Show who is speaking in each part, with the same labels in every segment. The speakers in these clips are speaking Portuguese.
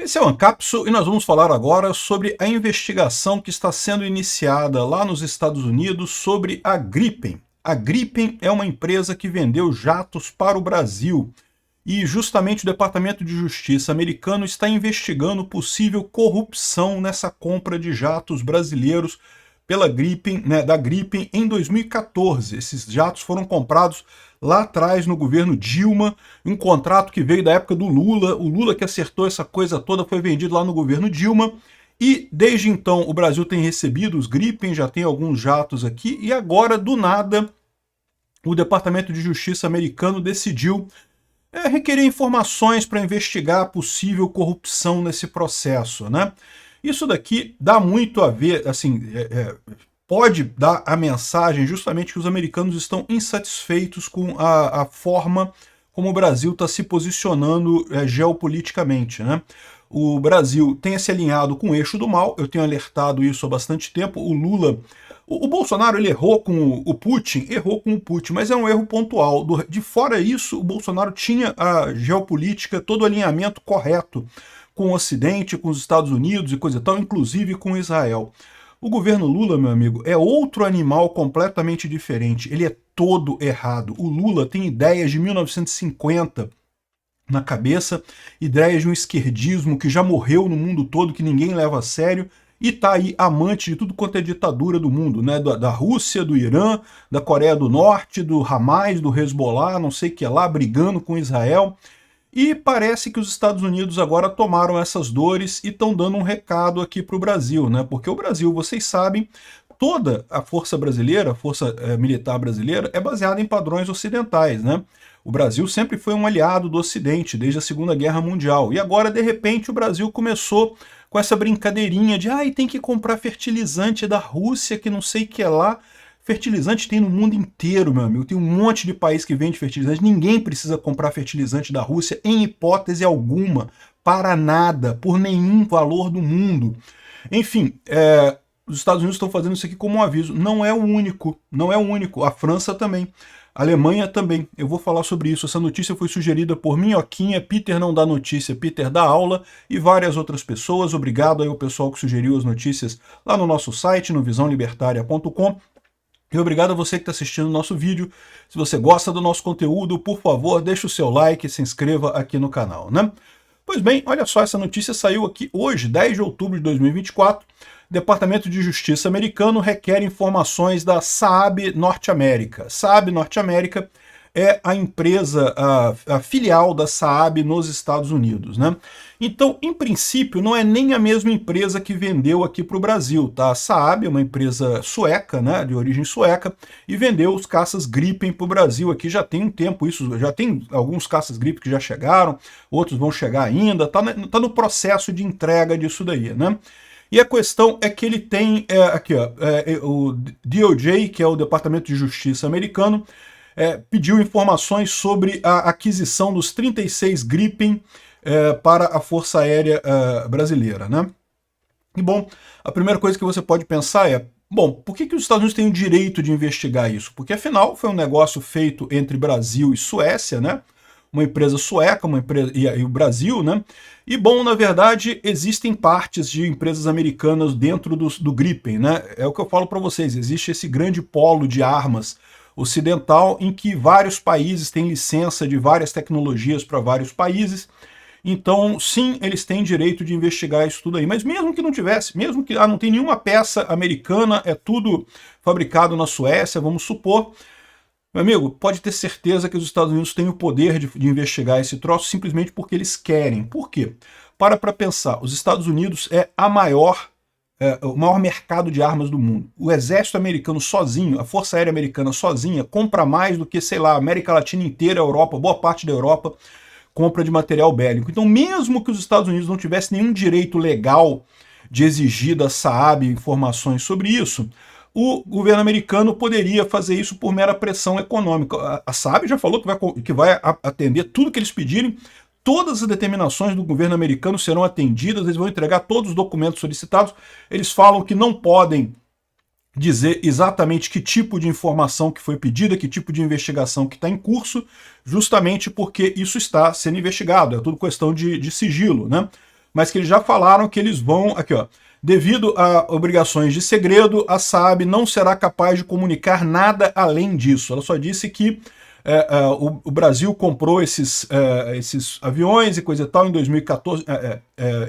Speaker 1: Esse é o Ancapsu e nós vamos falar agora sobre a investigação que está sendo iniciada lá nos Estados Unidos sobre a Gripen. A Gripen é uma empresa que vendeu jatos para o Brasil e justamente o Departamento de Justiça americano está investigando possível corrupção nessa compra de jatos brasileiros pela Gripen, da Gripen em 2014. Esses jatos foram comprados lá atrás no governo Dilma, um contrato que veio da época do Lula. O Lula que acertou essa coisa toda, foi vendido lá no governo Dilma. E desde então o Brasil tem recebido os Gripen, já tem alguns jatos aqui, e agora do nada o Departamento de Justiça americano decidiu requerer informações para investigar a possível corrupção nesse processo, né? Isso daqui dá muito a ver, assim, pode dar a mensagem justamente que os americanos estão insatisfeitos com a forma como o Brasil está se posicionando geopoliticamente, né? O Brasil tem se alinhado com o eixo do mal, eu tenho alertado isso há bastante tempo. O Lula, o Bolsonaro, ele errou com o Putin, mas é um erro pontual. De fora isso, o Bolsonaro tinha a geopolítica, todo o alinhamento correto com o Ocidente, com os Estados Unidos e coisa e tal, inclusive com Israel. O governo Lula, meu amigo, é outro animal completamente diferente. Ele é todo errado. O Lula tem ideias de 1950 na cabeça, ideias de um esquerdismo que já morreu no mundo todo, que ninguém leva a sério, e tá aí amante de tudo quanto é ditadura do mundo, né? Da Rússia, do Irã, da Coreia do Norte, do Hamas, do Hezbollah, não sei o que lá, brigando com Israel. E parece que os Estados Unidos agora tomaram essas dores e estão dando um recado aqui para o Brasil, né? Porque o Brasil, vocês sabem, toda a força brasileira, a força militar brasileira, é baseada em padrões ocidentais, né? O Brasil sempre foi um aliado do Ocidente, desde a Segunda Guerra Mundial. E agora, de repente, o Brasil começou com essa brincadeirinha de tem que comprar fertilizante da Rússia, que não sei o que é lá. Fertilizante tem no mundo inteiro, meu amigo. Tem um monte de país que vende fertilizante. Ninguém precisa comprar fertilizante da Rússia, em hipótese alguma, para nada, por nenhum valor do mundo. Enfim, os Estados Unidos estão fazendo isso aqui como um aviso. Não é o único, não é o único. A França também. A Alemanha também. Eu vou falar sobre isso. Essa notícia foi sugerida por Minhoquinha, Peter não dá notícia, Peter dá aula e várias outras pessoas. Obrigado aí ao pessoal que sugeriu as notícias lá no nosso site, no visãolibertaria.com. E obrigado a você que está assistindo o nosso vídeo. Se você gosta do nosso conteúdo, por favor, deixe o seu like e se inscreva aqui no canal, né? Pois bem, olha só, essa notícia saiu aqui hoje, 10 de outubro de 2024. Departamento de Justiça americano requer informações da Saab Norte-América. Saab Norte-América é a empresa, a filial da Saab nos Estados Unidos, né? Então, em princípio, não é nem a mesma empresa que vendeu aqui para o Brasil, tá? A Saab é uma empresa sueca, né, de origem sueca, e vendeu os caças Gripen para o Brasil aqui já tem um tempo, isso já tem alguns caças Gripen que já chegaram, outros vão chegar ainda, tá no processo de entrega disso daí, né? E a questão é que ele tem, aqui ó, o DOJ, que é o Departamento de Justiça americano, pediu informações sobre a aquisição dos 36 Gripen para a Força Aérea brasileira, né? E bom, a primeira coisa que você pode pensar é, bom, por que os Estados Unidos têm o direito de investigar isso? Porque afinal foi um negócio feito entre Brasil e Suécia, né? Uma empresa sueca, uma empresa e o Brasil, né? E bom, na verdade, existem partes de empresas americanas dentro do Gripen, né? É o que eu falo para vocês, existe esse grande polo de armas ocidental em que vários países têm licença de várias tecnologias para vários países. Então, sim, eles têm direito de investigar isso tudo aí. Mas mesmo que não tivesse, mesmo que não tem nenhuma peça americana, é tudo fabricado na Suécia, vamos supor, meu amigo, pode ter certeza que os Estados Unidos têm o poder de investigar esse troço simplesmente porque eles querem. Por quê? Para pensar, os Estados Unidos é o maior mercado de armas do mundo. O exército americano sozinho, a Força Aérea Americana sozinha, compra mais do que, sei lá, a América Latina inteira, a Europa, boa parte da Europa, compra de material bélico. Então, mesmo que os Estados Unidos não tivessem nenhum direito legal de exigir da Saab informações sobre isso, o governo americano poderia fazer isso por mera pressão econômica. A Saab já falou que vai atender tudo que eles pedirem, todas as determinações do governo americano serão atendidas, eles vão entregar todos os documentos solicitados, eles falam que não podem dizer exatamente que tipo de informação que foi pedida, que tipo de investigação que está em curso, justamente porque isso está sendo investigado, é tudo questão de sigilo, né? mas que eles já falaram que eles vão, aqui ó, devido a obrigações de segredo, a Saab não será capaz de comunicar nada além disso. Ela só disse que o Brasil comprou esses aviões e coisa e tal em 2014,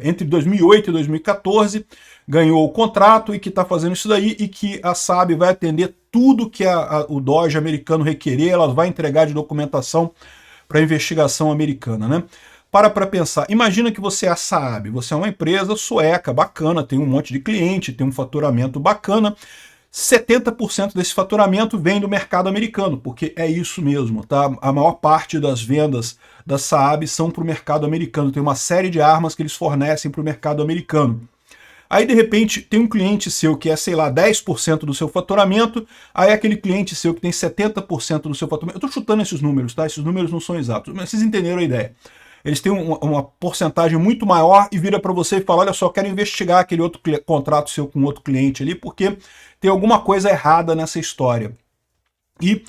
Speaker 1: entre 2008 e 2014, ganhou o contrato e que está fazendo isso daí e que a Saab vai atender tudo que o DOJ americano requerer, ela vai entregar de documentação para a investigação americana, né? Para pensar, imagina que você é a Saab, você é uma empresa sueca, bacana, tem um monte de cliente, tem um faturamento bacana, 70% desse faturamento vem do mercado americano, porque é isso mesmo, tá? A maior parte das vendas da Saab são para o mercado americano, tem uma série de armas que eles fornecem para o mercado americano. Aí, de repente, tem um cliente seu que é, sei lá, 10% do seu faturamento, aí aquele cliente seu que tem 70% do seu faturamento. Eu estou chutando esses números, tá? Esses números não são exatos, mas vocês entenderam a ideia. Eles têm uma porcentagem muito maior e vira para você e fala, olha só, quero investigar aquele outro contrato seu com outro cliente ali, porque tem alguma coisa errada nessa história. E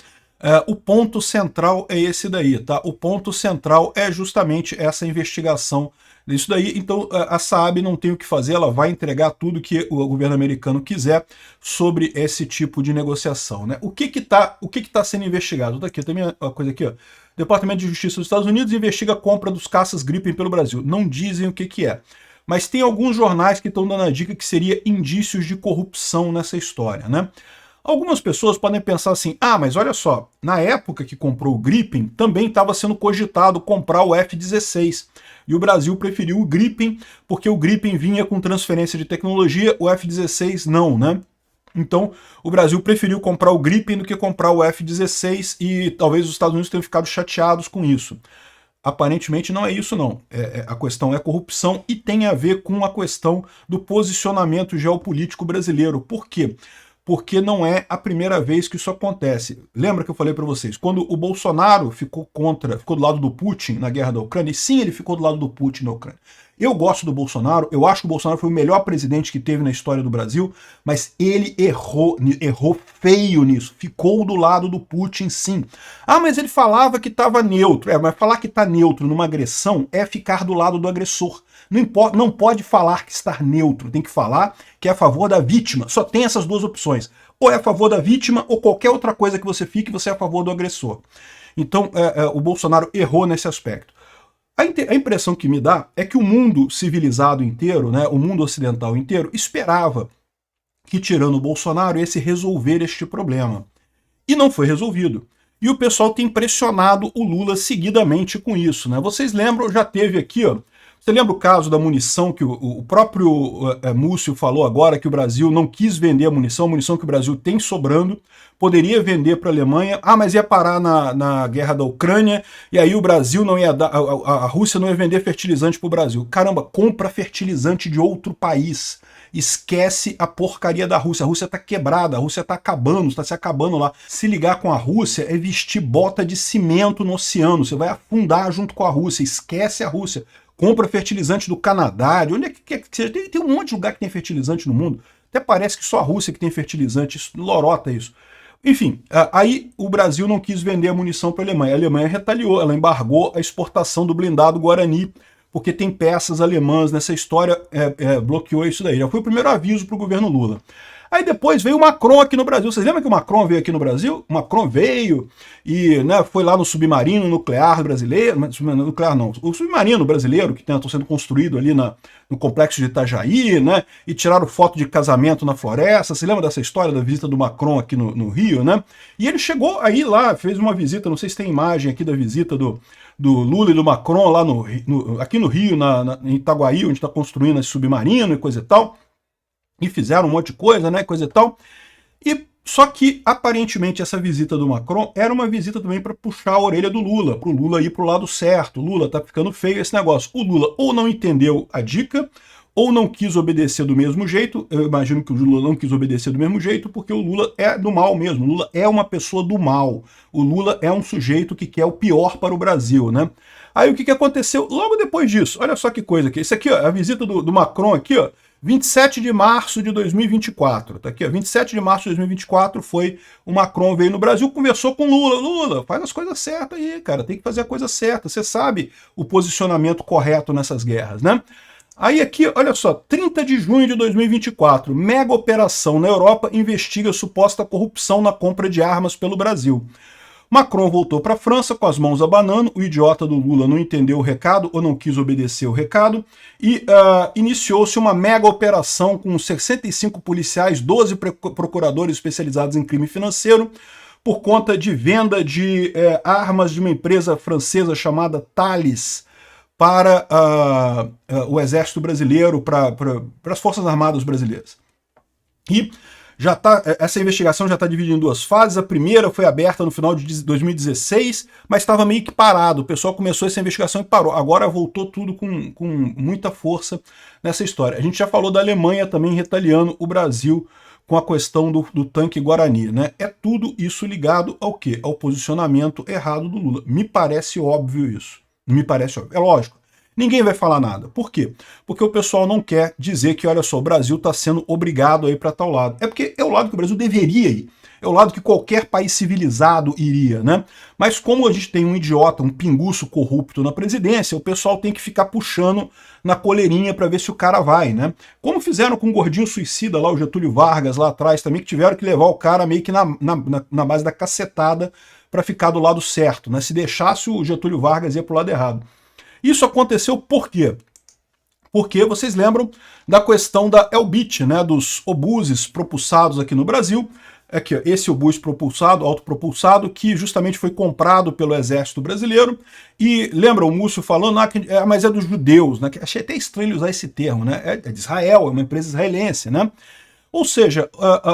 Speaker 1: o ponto central é esse daí, tá? O ponto central é justamente essa investigação disso daí. Então a Saab não tem o que fazer, ela vai entregar tudo que o governo americano quiser sobre esse tipo de negociação, né? O que tá sendo investigado? Tá aqui, tem uma coisa aqui, ó. Departamento de Justiça dos Estados Unidos investiga a compra dos caças Gripen pelo Brasil. Não dizem o que é. Mas tem alguns jornais que estão dando a dica que seria indícios de corrupção nessa história, né? Algumas pessoas podem pensar assim, mas olha só, na época que comprou o Gripen, também estava sendo cogitado comprar o F-16. E o Brasil preferiu o Gripen, porque o Gripen vinha com transferência de tecnologia, o F-16 não, né? Então, o Brasil preferiu comprar o Gripen do que comprar o F-16 e talvez os Estados Unidos tenham ficado chateados com isso. Aparentemente não é isso não. A questão é corrupção e tem a ver com a questão do posicionamento geopolítico brasileiro. Por quê? Porque não é a primeira vez que isso acontece. Lembra que eu falei para vocês, quando o Bolsonaro ficou do lado do Putin na guerra da Ucrânia, e sim, ele ficou do lado do Putin na Ucrânia. Eu gosto do Bolsonaro, eu acho que o Bolsonaro foi o melhor presidente que teve na história do Brasil, mas ele errou feio nisso, ficou do lado do Putin sim. Mas ele falava que estava neutro. Mas falar que está neutro numa agressão é ficar do lado do agressor. Não pode falar que está neutro, tem que falar que é a favor da vítima. Só tem essas duas opções. Ou é a favor da vítima, ou qualquer outra coisa que você fique, você é a favor do agressor. Então, o Bolsonaro errou nesse aspecto. A impressão que me dá é que o mundo civilizado inteiro, né, o mundo ocidental inteiro, esperava que, tirando o Bolsonaro, ia se resolver este problema. E não foi resolvido. E o pessoal tem pressionado o Lula seguidamente com isso, né? Vocês lembram, já teve aqui, ó, você lembra o caso da munição que o próprio Múcio falou agora, que o Brasil não quis vender a munição que o Brasil tem sobrando, poderia vender para a Alemanha, mas ia parar na guerra da Ucrânia, e aí o Brasil não ia dar, a Rússia não ia vender fertilizante para o Brasil. Caramba, compra fertilizante de outro país. Esquece a porcaria da Rússia. A Rússia tá quebrada, a Rússia tá acabando, está se acabando lá. Se ligar com a Rússia é vestir bota de cimento no oceano. Você vai afundar junto com a Rússia. Esquece a Rússia. Compra fertilizante do Canadá, de onde é que seja. Tem um monte de lugar que tem fertilizante no mundo. Até parece que só a Rússia que tem fertilizante. Isso, lorota isso. Enfim, aí o Brasil não quis vender a munição para a Alemanha. A Alemanha retaliou, ela embargou a exportação do blindado Guarani, porque tem peças alemãs nessa história, bloqueou isso daí. Já foi o primeiro aviso para o governo Lula. Aí depois veio o Macron aqui no Brasil. Vocês lembram que o Macron veio aqui no Brasil? O Macron veio e foi lá no submarino nuclear brasileiro, nuclear não, o submarino brasileiro que está sendo construído ali no complexo de Itajaí, né? E tiraram foto de casamento na floresta. Você lembra dessa história da visita do Macron aqui no Rio, né? E ele chegou aí lá, fez uma visita, não sei se tem imagem aqui da visita do Lula e do Macron lá aqui no Rio, em Itaguaí, onde está construindo esse submarino e coisa e tal. E fizeram um monte de coisa, né, coisa e tal. E só que, aparentemente, essa visita do Macron era uma visita também para puxar a orelha do Lula, para o Lula ir para o lado certo. O Lula tá ficando feio esse negócio. O Lula ou não entendeu a dica, ou não quis obedecer do mesmo jeito. Eu imagino que o Lula não quis obedecer do mesmo jeito, porque o Lula é do mal mesmo. O Lula é uma pessoa do mal. O Lula é um sujeito que quer o pior para o Brasil, né? Aí o que aconteceu logo depois disso? Olha só que coisa aqui. Isso aqui, ó, a visita do Macron aqui, ó. 27 de março de 2024, tá aqui, ó, 27 de março de 2024 foi o Macron veio no Brasil, conversou com Lula. Lula, faz as coisas certas aí, cara, tem que fazer a coisa certa, você sabe o posicionamento correto nessas guerras, né? Aí aqui, olha só, 30 de junho de 2024, mega operação na Europa investiga suposta corrupção na compra de armas pelo Brasil. Macron voltou para a França com as mãos abanando, o idiota do Lula não entendeu o recado ou não quis obedecer o recado, e iniciou-se uma mega operação com 65 policiais, 12 procuradores especializados em crime financeiro, por conta de venda de armas de uma empresa francesa chamada Thales para o Exército Brasileiro, para as Forças Armadas Brasileiras. E essa investigação já está dividida em duas fases. A primeira foi aberta no final de 2016, mas estava meio que parado. O pessoal começou essa investigação e parou. Agora voltou tudo com muita força nessa história. A gente já falou da Alemanha também retaliando o Brasil com a questão do tanque Guarani, né? É tudo isso ligado ao quê? Ao posicionamento errado do Lula. Me parece óbvio isso. Me parece óbvio. É lógico. Ninguém vai falar nada. Por quê? Porque o pessoal não quer dizer que, olha só, o Brasil está sendo obrigado a ir para tal lado. É porque é o lado que o Brasil deveria ir. É o lado que qualquer país civilizado iria, né? Mas como a gente tem um idiota, um pinguço corrupto na presidência, o pessoal tem que ficar puxando na coleirinha para ver se o cara vai, né? Como fizeram com o gordinho suicida lá, o Getúlio Vargas lá atrás também, que tiveram que levar o cara meio que na base da cacetada para ficar do lado certo, né? Se deixasse o Getúlio Vargas ia pro lado errado. Isso aconteceu por quê? Porque vocês lembram da questão da Elbit, né, dos obuses propulsados aqui no Brasil. Aqui, esse obus propulsado, autopropulsado, que justamente foi comprado pelo Exército Brasileiro. E lembra o Múcio falando, mas é dos judeus, né? Achei até estranho usar esse termo, né? É de Israel, é uma empresa israelense, né? Ou seja,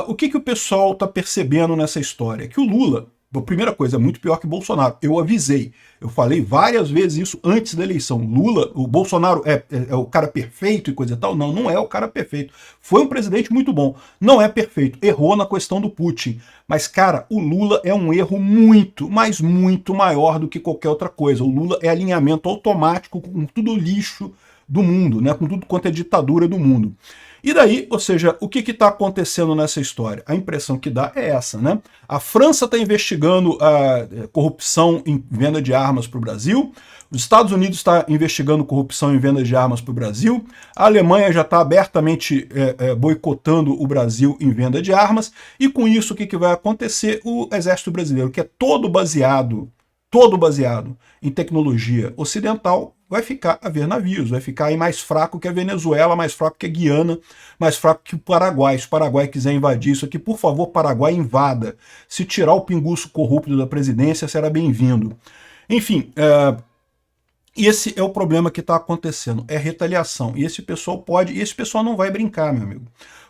Speaker 1: o que o pessoal está percebendo nessa história? Que o Lula, a primeira coisa, é muito pior que Bolsonaro. Eu avisei, eu falei várias vezes isso antes da eleição. Lula, o Bolsonaro é o cara perfeito e coisa e tal? Não, não é o cara perfeito. Foi um presidente muito bom, não é perfeito. Errou na questão do Putin. Mas, cara, o Lula é um erro muito, mas muito maior do que qualquer outra coisa. O Lula é alinhamento automático com tudo lixo do mundo, né? Com tudo quanto é ditadura do mundo. E daí, ou seja, o que está acontecendo nessa história? A impressão que dá é essa, né? A França está investigando a corrupção em venda de armas para o Brasil, os Estados Unidos está investigando corrupção em venda de armas para o Brasil, a Alemanha já está abertamente boicotando o Brasil em venda de armas, e com isso o que vai acontecer? O Exército Brasileiro, que é todo baseado em tecnologia ocidental, vai ficar a ver navios, vai ficar aí mais fraco que a Venezuela, mais fraco que a Guiana, mais fraco que o Paraguai. Se o Paraguai quiser invadir isso aqui, por favor, Paraguai, invada. Se tirar o pinguço corrupto da presidência, será bem-vindo. Enfim, esse é o problema que está acontecendo, é retaliação. E esse pessoal não vai brincar, meu amigo.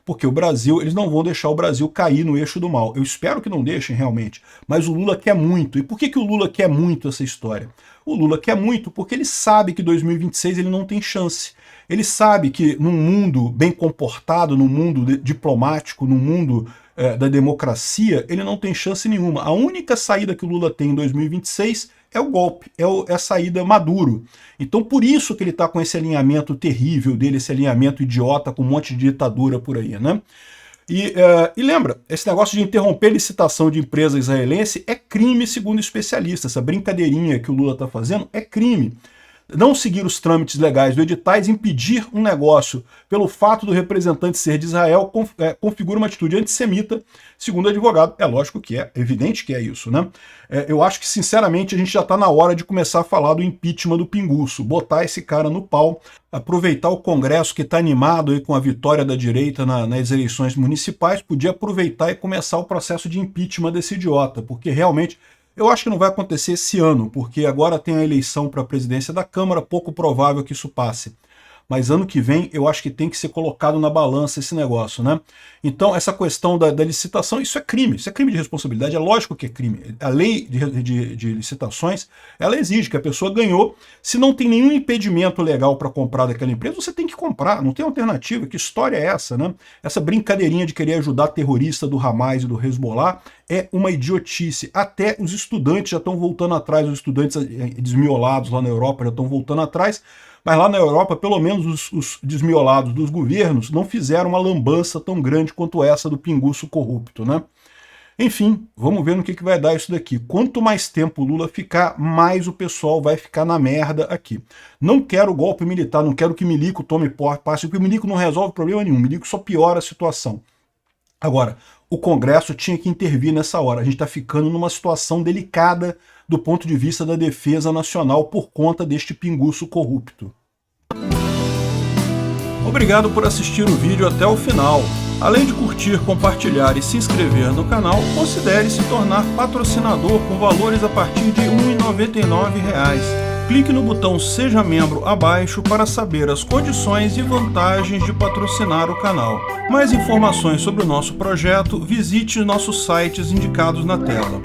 Speaker 1: Porque o Brasil, eles não vão deixar o Brasil cair no eixo do mal. Eu espero que não deixem realmente, mas o Lula quer muito. E por que o Lula quer muito essa história? O Lula quer muito porque ele sabe que 2026 ele não tem chance. Ele sabe que num mundo bem comportado, num mundo diplomático, num mundo da democracia, ele não tem chance nenhuma. A única saída que o Lula tem em 2026 é o golpe, é a saída Maduro. Então por isso que ele está com esse alinhamento terrível dele, esse alinhamento idiota com um monte de ditadura por aí, né? E lembra, esse negócio de interromper licitação de empresa israelense é crime segundo especialistas. Essa brincadeirinha que o Lula está fazendo é crime. Não seguir os trâmites legais do editais, impedir um negócio pelo fato do representante ser de Israel, configura uma atitude antissemita, segundo o advogado. É lógico que é evidente que é isso, né? Eu acho que, sinceramente, a gente já está na hora de começar a falar do impeachment do pinguço, botar esse cara no pau, aproveitar o Congresso que está animado aí com a vitória da direita nas eleições municipais, podia aproveitar e começar o processo de impeachment desse idiota, porque realmente eu acho que não vai acontecer esse ano, porque agora tem a eleição para a presidência da Câmara, pouco provável que isso passe. Mas ano que vem eu acho que tem que ser colocado na balança esse negócio, né? Então essa questão da licitação, isso é crime de responsabilidade, é lógico que é crime. A lei de licitações, ela exige que a pessoa ganhou, se não tem nenhum impedimento legal para comprar daquela empresa, você tem que comprar, não tem alternativa. Que história é essa, né? Essa brincadeirinha de querer ajudar terrorista do Hamas e do Hezbollah é uma idiotice. Até os estudantes já estão voltando atrás, os estudantes desmiolados lá na Europa já estão voltando atrás. Mas lá na Europa, pelo menos os desmiolados dos governos não fizeram uma lambança tão grande quanto essa do pinguço corrupto, né? Enfim, vamos ver no que vai dar isso daqui. Quanto mais tempo o Lula ficar, mais o pessoal vai ficar na merda aqui. Não quero golpe militar, não quero que Milico tome posse, porque o Milico não resolve problema nenhum, o Milico só piora a situação. Agora, o Congresso tinha que intervir nessa hora. A gente está ficando numa situação delicada do ponto de vista da defesa nacional por conta deste pinguço corrupto. Obrigado por assistir o vídeo até o final. Além de curtir, compartilhar e se inscrever no canal, considere se tornar patrocinador com valores a partir de R$ 1,99. Clique no botão Seja Membro abaixo para saber as condições e vantagens de patrocinar o canal. Mais informações sobre o nosso projeto, visite nossos sites indicados na tela.